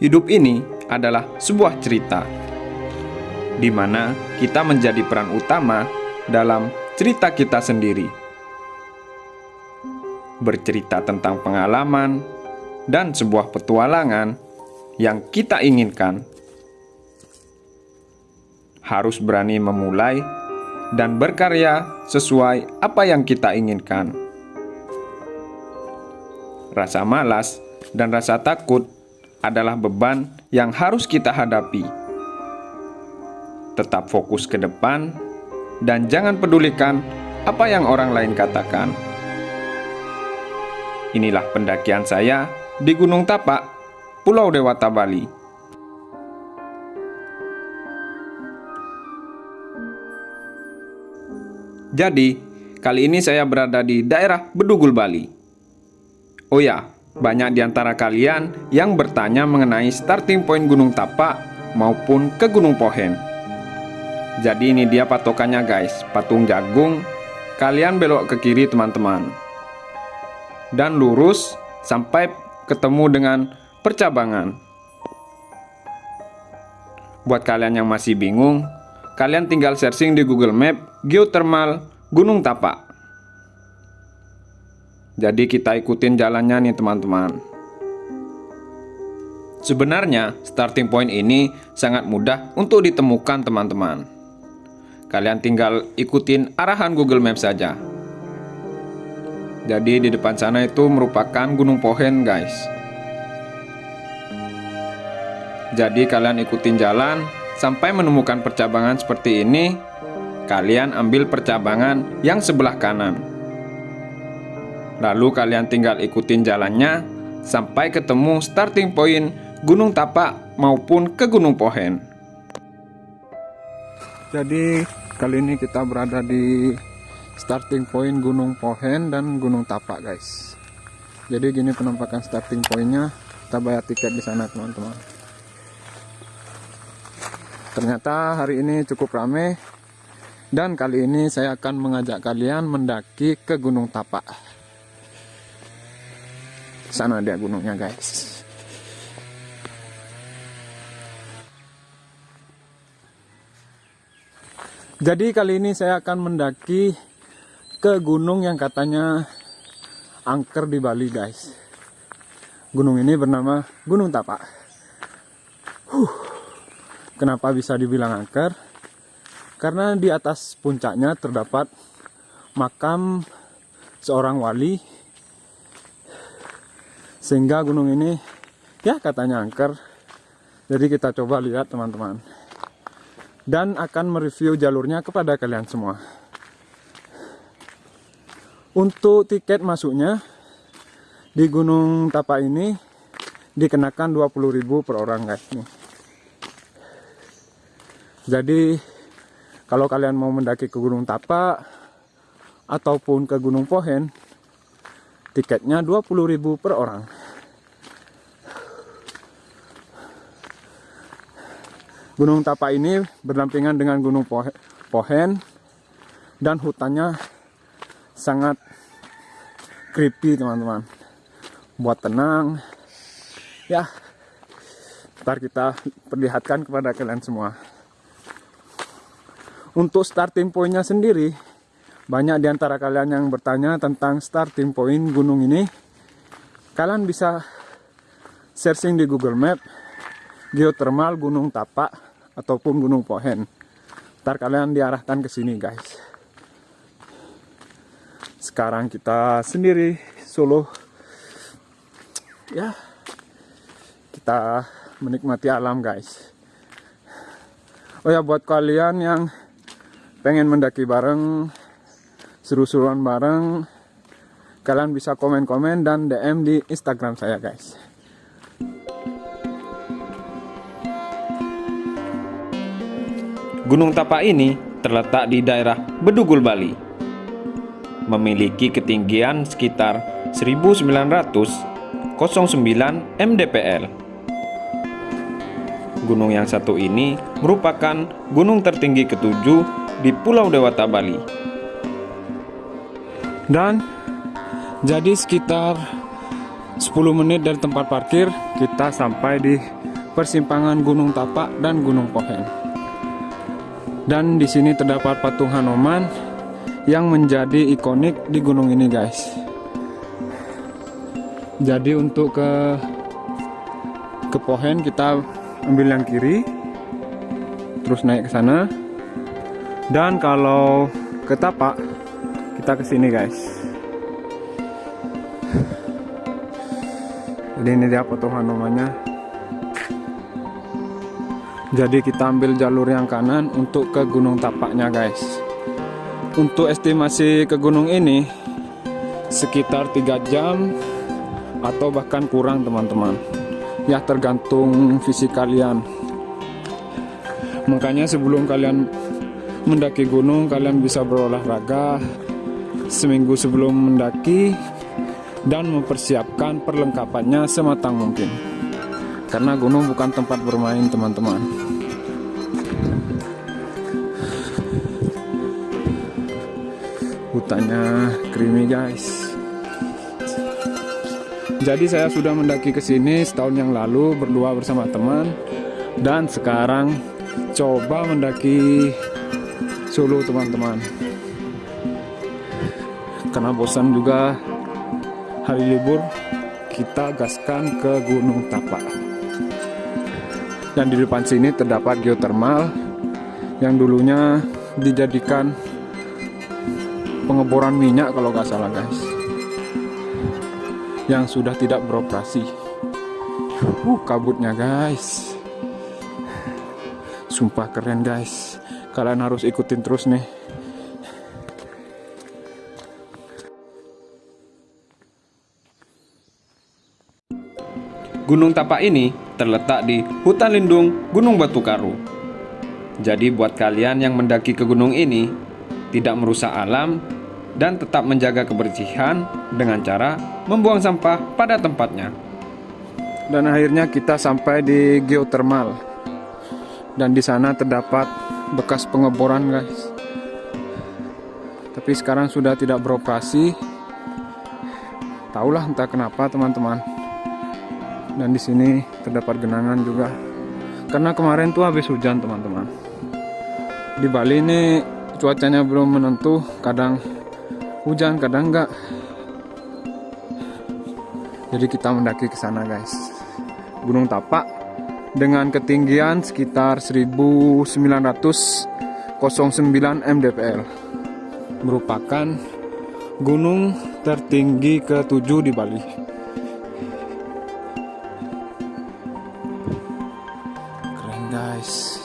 Hidup ini adalah sebuah cerita, di mana kita menjadi peran utama dalam cerita kita sendiri. Bercerita tentang pengalaman dan sebuah petualangan yang kita inginkan. Harus berani memulai dan berkarya sesuai apa yang kita inginkan. Rasa malas dan rasa takut adalah beban yang harus kita hadapi. Tetap fokus ke depan dan jangan pedulikan apa yang orang lain katakan. Inilah pendakian saya di Gunung Tapak, Pulau Dewata, Bali. Jadi, kali ini saya berada di daerah Bedugul, Bali. Oh ya, banyak di antara kalian yang bertanya mengenai starting point Gunung Tapak maupun ke Gunung Pohen. Jadi ini dia patokannya guys, Patung Jagung. Kalian belok ke kiri teman-teman, dan lurus sampai ketemu dengan percabangan. Buat kalian yang masih bingung, kalian tinggal searching di Google Map geothermal Gunung Tapak. Jadi kita ikutin jalannya nih teman-teman. Sebenarnya starting point ini sangat mudah untuk ditemukan teman-teman. Kalian tinggal ikutin arahan Google Maps saja. Jadi di depan sana itu merupakan Gunung Pohen guys. Jadi kalian ikutin jalan sampai menemukan percabangan seperti ini. Kalian ambil percabangan yang sebelah kanan. Lalu kalian tinggal ikutin jalannya sampai ketemu starting point Gunung Tapak maupun ke Gunung Pohen. Jadi kali ini kita berada di starting point Gunung Pohen dan Gunung Tapak guys. Jadi gini penampakan starting pointnya. Kita bayar tiket di sana teman-teman. Ternyata hari ini cukup ramai. Dan kali ini saya akan mengajak kalian mendaki ke Gunung Tapak. Sana dia gunungnya guys. Jadi kali ini saya akan mendaki ke gunung yang katanya angker di Bali guys. Gunung ini bernama Gunung Tapak. Kenapa bisa dibilang angker? Karena di atas puncaknya terdapat makam seorang wali, sehingga gunung ini ya katanya angker. Jadi kita coba lihat teman-teman, dan akan mereview jalurnya kepada kalian semua. Untuk tiket masuknya di Gunung Tapak ini dikenakan 20.000 per orang guys nih. Jadi kalau kalian mau mendaki ke Gunung Tapak ataupun ke Gunung Pohen, tiketnya 20.000 per orang. Gunung Tapak ini berdampingan dengan Gunung Pohen dan hutannya sangat creepy teman-teman. Buat tenang, ya. Ntar kita perlihatkan kepada kalian semua. Untuk starting point-nya sendiri, banyak di antara kalian yang bertanya tentang starting point gunung ini. Kalian bisa searching di Google Map geothermal Gunung Tapak ataupun Gunung Pohen. Ntar kalian diarahkan ke sini guys. Sekarang kita sendiri solo. Ya, kita menikmati alam guys. Oh ya, buat kalian yang pengen mendaki bareng, seru-seruan bareng, kalian bisa komen-komen dan DM di Instagram saya guys. Gunung Tapak ini terletak di daerah Bedugul, Bali. Memiliki ketinggian sekitar 1909 mdpl. Gunung yang satu ini merupakan gunung tertinggi ketujuh di Pulau Dewata, Bali. Dan jadi sekitar 10 menit dari tempat parkir kita sampai di persimpangan Gunung Tapak dan Gunung Pohen. Dan di sini terdapat patung Hanoman yang menjadi ikonik di gunung ini, guys. Jadi untuk ke Pohen kita ambil yang kiri, terus naik ke sana. Dan kalau ke Tapak kita ke sini, guys. Jadi ini dia patung Hanomannya. Jadi kita ambil jalur yang kanan untuk ke Gunung Tapaknya, guys. Untuk estimasi ke gunung ini sekitar 3 jam atau bahkan kurang, teman-teman. Ya tergantung fisik kalian. Makanya sebelum kalian mendaki gunung, kalian bisa berolahraga seminggu sebelum mendaki dan mempersiapkan perlengkapannya sematang mungkin. Karena gunung bukan tempat bermain, teman-teman. Hutannya creamy, guys. Jadi saya sudah mendaki ke sini setahun yang lalu berdua bersama teman, dan sekarang coba mendaki solo, teman-teman. Karena bosan juga hari libur, kita gaskan ke Gunung Tapak. Dan di depan sini terdapat geotermal yang dulunya dijadikan pengeboran minyak kalau nggak salah, guys, yang sudah tidak beroperasi. Kabutnya, guys, sumpah keren, guys. Kalian harus ikutin terus nih. Gunung Tapak ini terletak di hutan lindung Gunung Batu Karu. Jadi buat kalian yang mendaki ke gunung ini, tidak merusak alam dan tetap menjaga kebersihan dengan cara membuang sampah pada tempatnya. Dan akhirnya kita sampai di geotermal. Dan di sana terdapat bekas pengeboran, guys. Tapi sekarang sudah tidak beroperasi. Taulah entah kenapa, teman-teman. Dan di sini terdapat genangan juga. Karena kemarin tuh habis hujan, teman-teman. Di Bali ini cuacanya belum menentu, kadang hujan, kadang enggak. Jadi kita mendaki ke sana, guys. Gunung Tapak dengan ketinggian sekitar 1909 mdpl. Merupakan gunung tertinggi ke-7 di Bali. Keren, guys.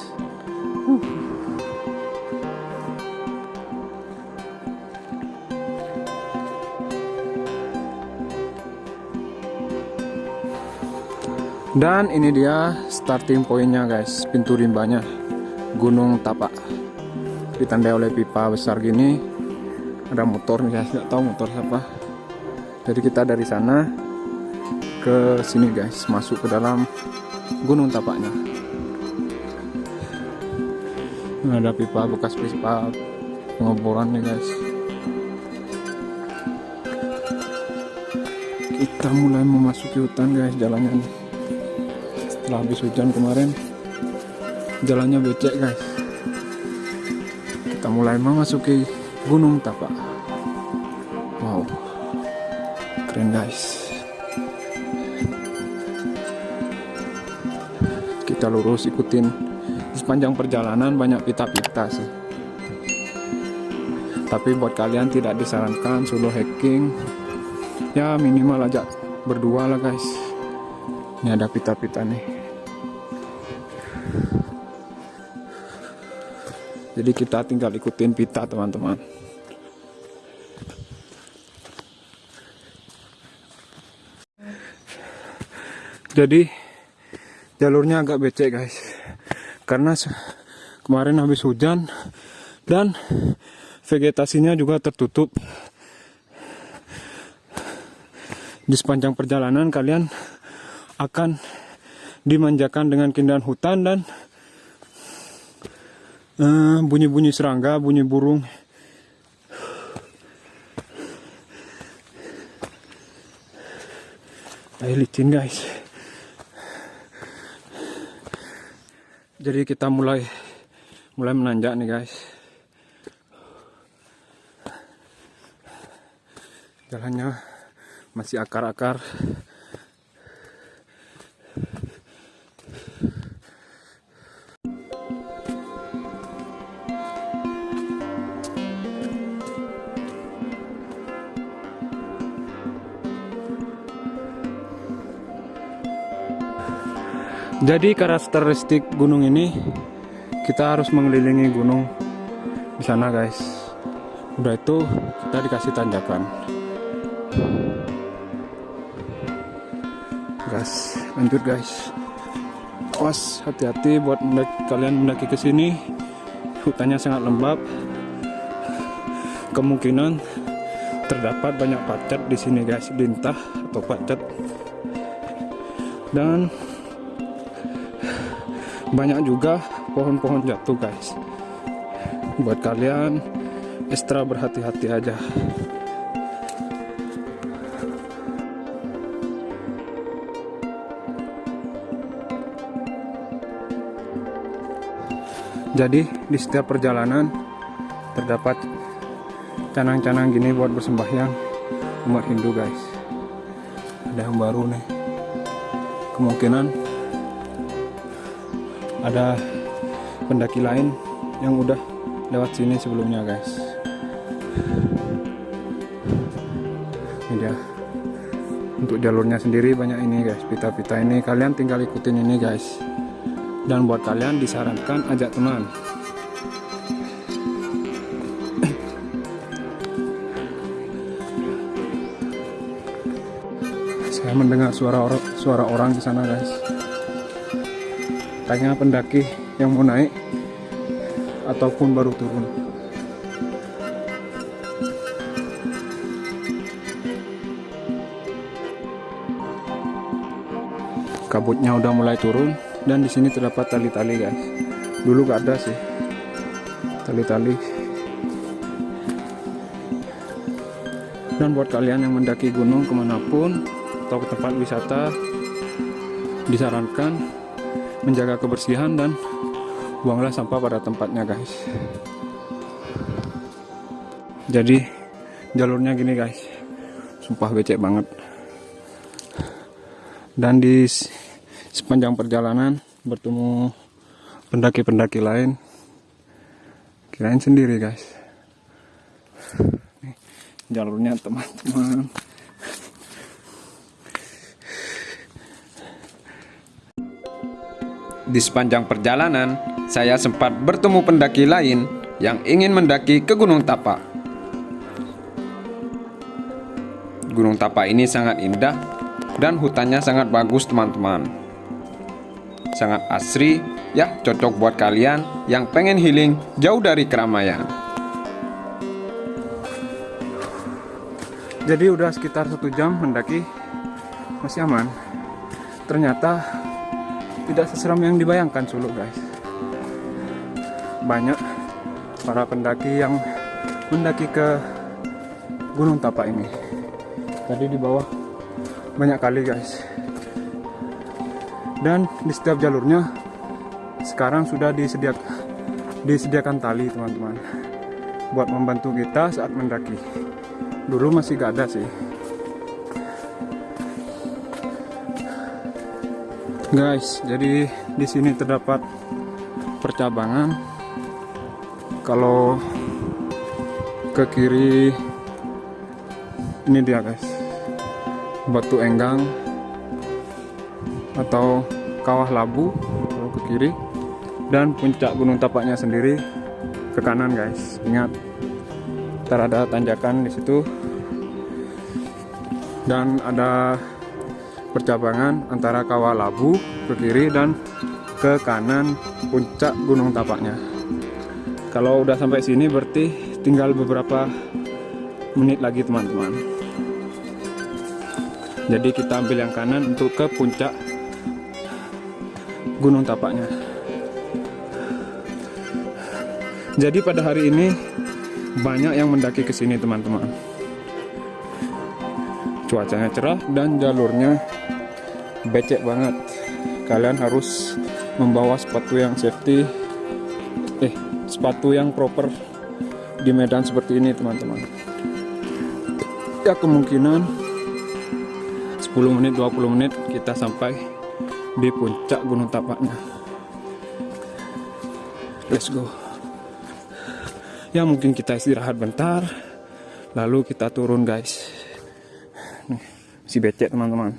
Dan ini dia starting pointnya, guys, pintu rimbanya Gunung Tapak. Ditandai oleh pipa besar gini. Ada motor nih, guys, nggak tahu motor siapa. Jadi kita dari sana ke sini, guys, masuk ke dalam Gunung Tapaknya. Ini ada pipa, bekas pipa pengeboran nih, guys. Kita mulai memasuki hutan, guys, jalannya nih. Setelah habis hujan kemarin, jalannya becek, guys. Kita mulai memasuki Gunung Tapak. Wow, keren, guys. Kita lurus, ikutin. Di sepanjang perjalanan banyak pita-pita sih. Tapi buat kalian tidak disarankan solo hiking. Ya minimal aja berdua lah, guys. Ini ada pita-pita nih. Jadi kita tinggal ikutin pita, teman-teman. Jadi jalurnya agak becek, guys, karena kemarin habis hujan dan vegetasinya juga tertutup. Di sepanjang perjalanan kalian akan dimanjakan dengan keindahan hutan dan bunyi-bunyi serangga, bunyi burung. Air licin, guys. Jadi kita mulai menanjak nih guys. Jalannya masih akar-akar. Jadi karakteristik gunung ini, kita harus mengelilingi gunung di sana guys. Udah itu kita dikasih tanjakan. Gas, lanjut guys. Awas, hati-hati buat kalian mendaki ke sini. Hutannya sangat lembab. Kemungkinan terdapat banyak pacet di sini guys, lintah atau pacet. Dan banyak juga pohon-pohon jatuh guys. Buat kalian ekstra berhati-hati aja. Jadi di setiap perjalanan terdapat canang-canang gini buat bersembahyang umat Hindu guys. Ada yang baru nih. Kemungkinan ada pendaki lain yang udah lewat sini sebelumnya guys. Ini dia. Untuk jalurnya sendiri banyak ini guys, pita-pita ini kalian tinggal ikutin ini guys. Dan buat kalian disarankan ajak teman. Saya mendengar suara orang di sana guys. Kayaknya pendaki yang mau naik ataupun baru turun. Kabutnya udah mulai turun dan di sini terdapat tali-tali guys. Dulu gak ada sih tali-tali. Dan buat kalian yang mendaki gunung kemanapun atau ke tempat wisata, disarankan menjaga kebersihan dan buanglah sampah pada tempatnya guys. Jadi jalurnya gini guys, sumpah becek banget. Dan di sepanjang perjalanan bertemu pendaki-pendaki lain, kirain sendiri guys. Nih, jalurnya teman-teman. Di sepanjang perjalanan, saya sempat bertemu pendaki lain yang ingin mendaki ke Gunung Tapa. Gunung Tapa ini sangat indah dan hutannya sangat bagus teman-teman. Sangat asri, ya cocok buat kalian yang pengen healing jauh dari keramaian. Jadi udah sekitar 1 jam mendaki, masih aman. Ternyata tidak seseram yang dibayangkan Suluk guys. Banyak para pendaki yang mendaki ke Gunung Tapa ini. Tadi di bawah banyak kali guys. Dan di setiap jalurnya sekarang sudah disediakan tali teman-teman, buat membantu kita saat mendaki. Dulu masih gak ada sih guys. Jadi di sini terdapat percabangan. Kalau ke kiri ini dia guys, Batu Enggang atau Kawah Labu kalau ke kiri, dan puncak Gunung Tapaknya sendiri ke kanan guys. Ingat, ntar ada tanjakan di situ dan ada percabangan antara Kawah Labu ke kiri dan ke kanan puncak Gunung Tapaknya. Kalau udah sampai sini berarti tinggal beberapa menit lagi teman-teman. Jadi kita ambil yang kanan untuk ke puncak Gunung Tapaknya. Jadi pada hari ini banyak yang mendaki ke sini teman-teman. Cuacanya cerah dan jalurnya becek banget. kalian harus membawa sepatu yang safety, sepatu yang proper di medan seperti ini teman-teman. Ya kemungkinan 10 menit 20 menit kita sampai di puncak Gunung Tapaknya. Let's go. Ya mungkin kita istirahat bentar, lalu kita turun guys. Nih, si becek teman-teman.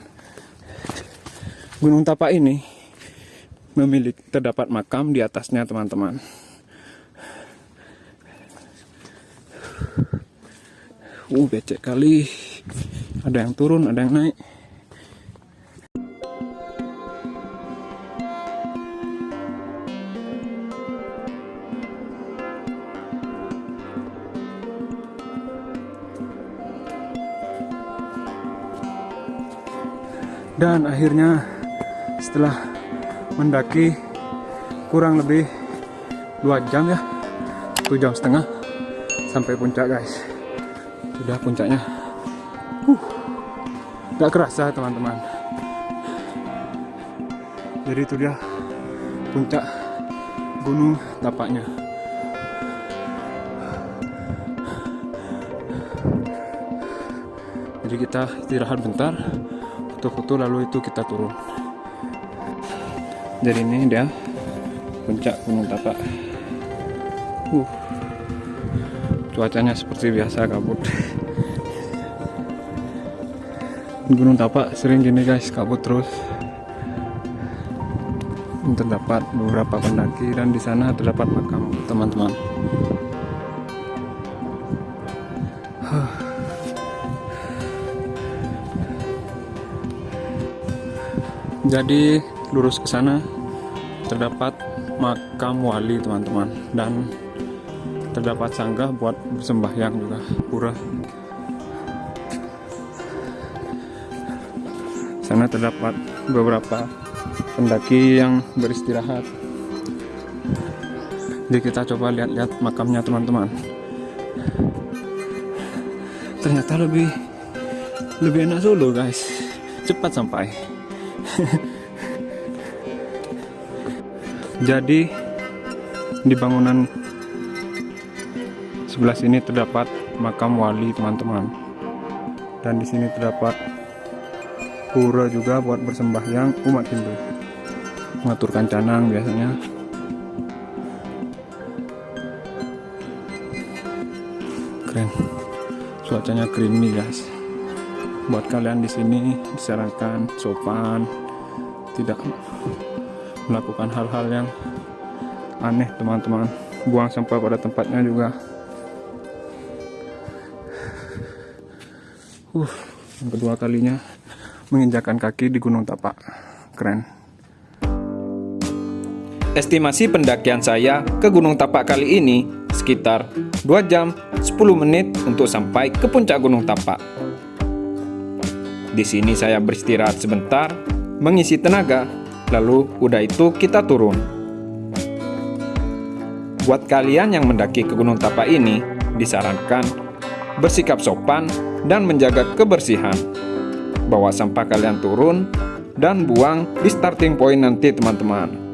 Gunung Tapak ini terdapat makam di atasnya teman-teman. Becek kali. Ada yang turun, ada yang naik. Dan akhirnya setelah mendaki kurang lebih 2 jam ya, 1,5 jam sampai puncak guys. Sudah puncaknya. Gak kerasa teman-teman. Jadi itu dia puncak Gunung Tapaknya. Jadi kita istirahat bentar, foto-foto, lalu itu kita turun. Jadi ini dia puncak Gunung Tapak. Cuacanya seperti biasa, kabut. Gunung Tapak sering gini guys, kabut terus. Terdapat beberapa pendaki dan di sana terdapat makam teman-teman. Jadi lurus ke sana terdapat makam wali teman-teman, dan terdapat sanggah buat bersembahyang juga, pura. Sana terdapat beberapa pendaki yang beristirahat. Jadi kita coba lihat-lihat makamnya teman-teman. Ternyata lebih enak solo guys, cepat sampai. Jadi di bangunan sebelah sini terdapat makam wali teman-teman, dan di sini terdapat pura juga buat bersembahyang umat Hindu, mengaturkan canang biasanya. Keren, cuacanya creamy guys. Buat kalian di sini disarankan sopan, tidak melakukan hal-hal yang aneh teman-teman. Buang sampah pada tempatnya juga. Yang kedua kalinya menginjakan kaki di Gunung Tapak. Keren. Estimasi pendakian saya ke Gunung Tapak kali ini sekitar 2 jam 10 menit untuk sampai ke puncak Gunung Tapak. Di sini saya beristirahat sebentar, mengisi tenaga, lalu udah itu kita turun. Buat kalian yang mendaki ke Gunung Tapak ini, disarankan bersikap sopan dan menjaga kebersihan. Bawa sampah kalian turun dan buang di starting point nanti teman-teman.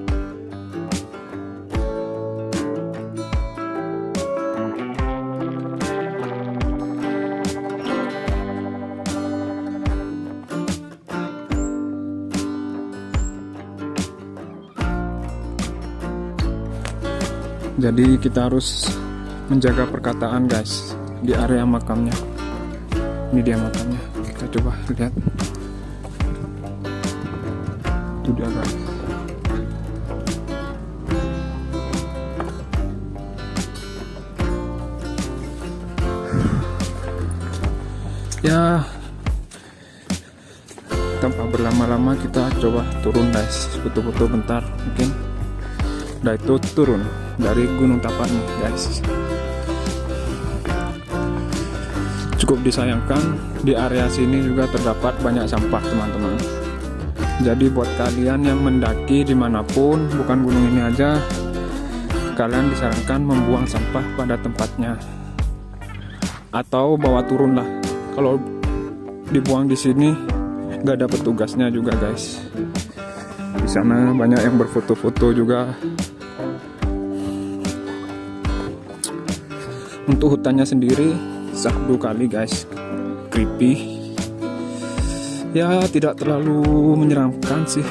Jadi kita harus menjaga perkataan guys di area makamnya. Ini dia makamnya, kita coba lihat. Itu dia guys. Ya, tanpa berlama-lama kita coba turun guys, foto-foto bentar mungkin. Udah itu turun dari Gunung Tapak nih guys. Cukup disayangkan di area sini juga terdapat banyak sampah teman-teman. Jadi buat kalian yang mendaki dimanapun, bukan gunung ini aja, kalian disarankan membuang sampah pada tempatnya atau bawa turun lah. Kalau dibuang di sini nggak ada petugasnya juga guys. Di sana banyak yang berfoto-foto juga. Untuk hutannya sendiri satu kali guys, creepy. Ya tidak terlalu menyeramkan sih.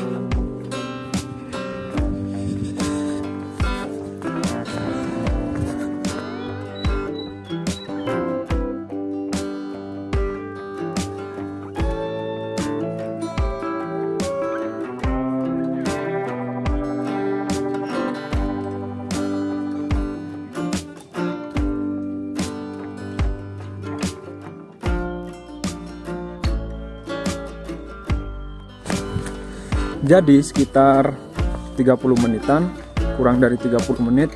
Jadi sekitar 30 menitan, kurang dari 30 menit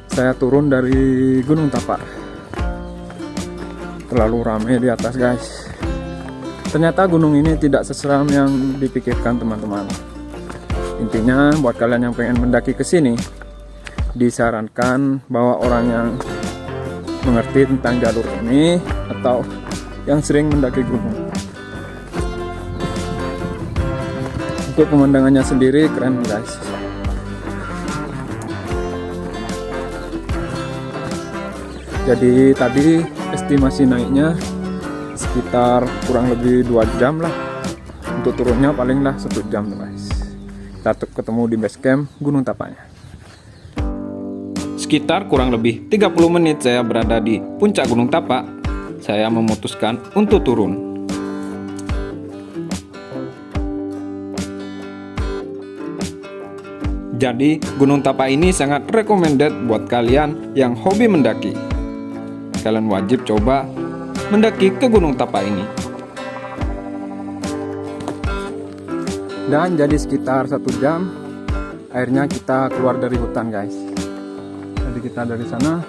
saya turun dari Gunung Tapak. Terlalu ramai di atas guys. Ternyata gunung ini tidak seseram yang dipikirkan teman-teman. Intinya buat kalian yang pengen mendaki ke sini, disarankan bawa orang yang mengerti tentang jalur ini atau yang sering mendaki gunung. Untuk pemandangannya sendiri keren guys. Jadi tadi estimasi naiknya sekitar kurang lebih 2 jam lah. Untuk turunnya paling lah 1 jam guys. Kita ketemu di base camp Gunung Tapaknya. Sekitar kurang lebih 30 menit saya berada di puncak Gunung Tapak. Saya memutuskan untuk turun. Jadi Gunung Tapak ini sangat recommended buat kalian yang hobi mendaki. Kalian wajib coba mendaki ke Gunung Tapak ini. Dan jadi sekitar 1 jam akhirnya kita keluar dari hutan guys. Jadi kita dari sana,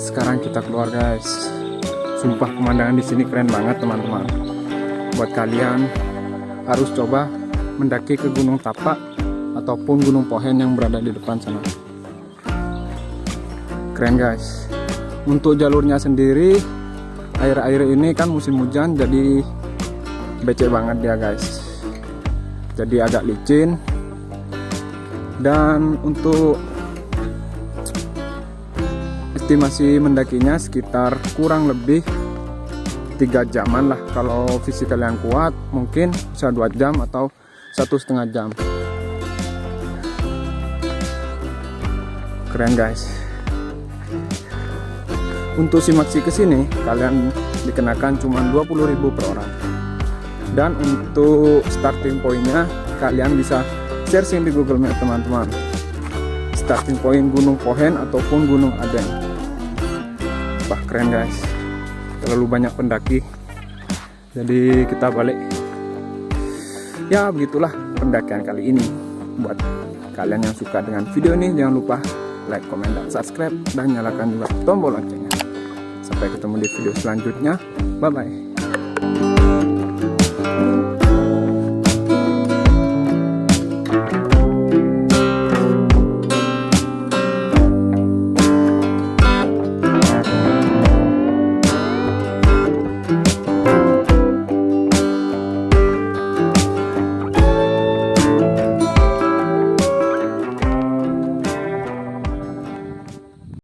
sekarang kita keluar guys. Sumpah pemandangan di sini keren banget teman-teman. Buat kalian harus coba mendaki ke Gunung Tapak ataupun Gunung Pohen yang berada di depan sana. Keren guys. Untuk jalurnya sendiri, air-air ini kan musim hujan jadi becek banget dia guys. Jadi agak licin. Dan untuk estimasi mendakinya sekitar kurang lebih 3 jaman lah. Kalau fisik kalian kuat mungkin bisa 2 jam atau 1,5 jam. Keren guys. Untuk simaksi ke sini kalian dikenakan cuma 20.000 per orang. Dan untuk starting pointnya kalian bisa searching di Google Map teman-teman. Starting point Gunung Pohen ataupun Gunung Aden. Wah keren guys. Terlalu banyak pendaki. Jadi kita balik. Ya begitulah pendakian kali ini. Buat kalian yang suka dengan video ini jangan lupa like, komen, dan subscribe, dan nyalakan juga tombol loncengnya. Sampai ketemu di video selanjutnya. Bye bye.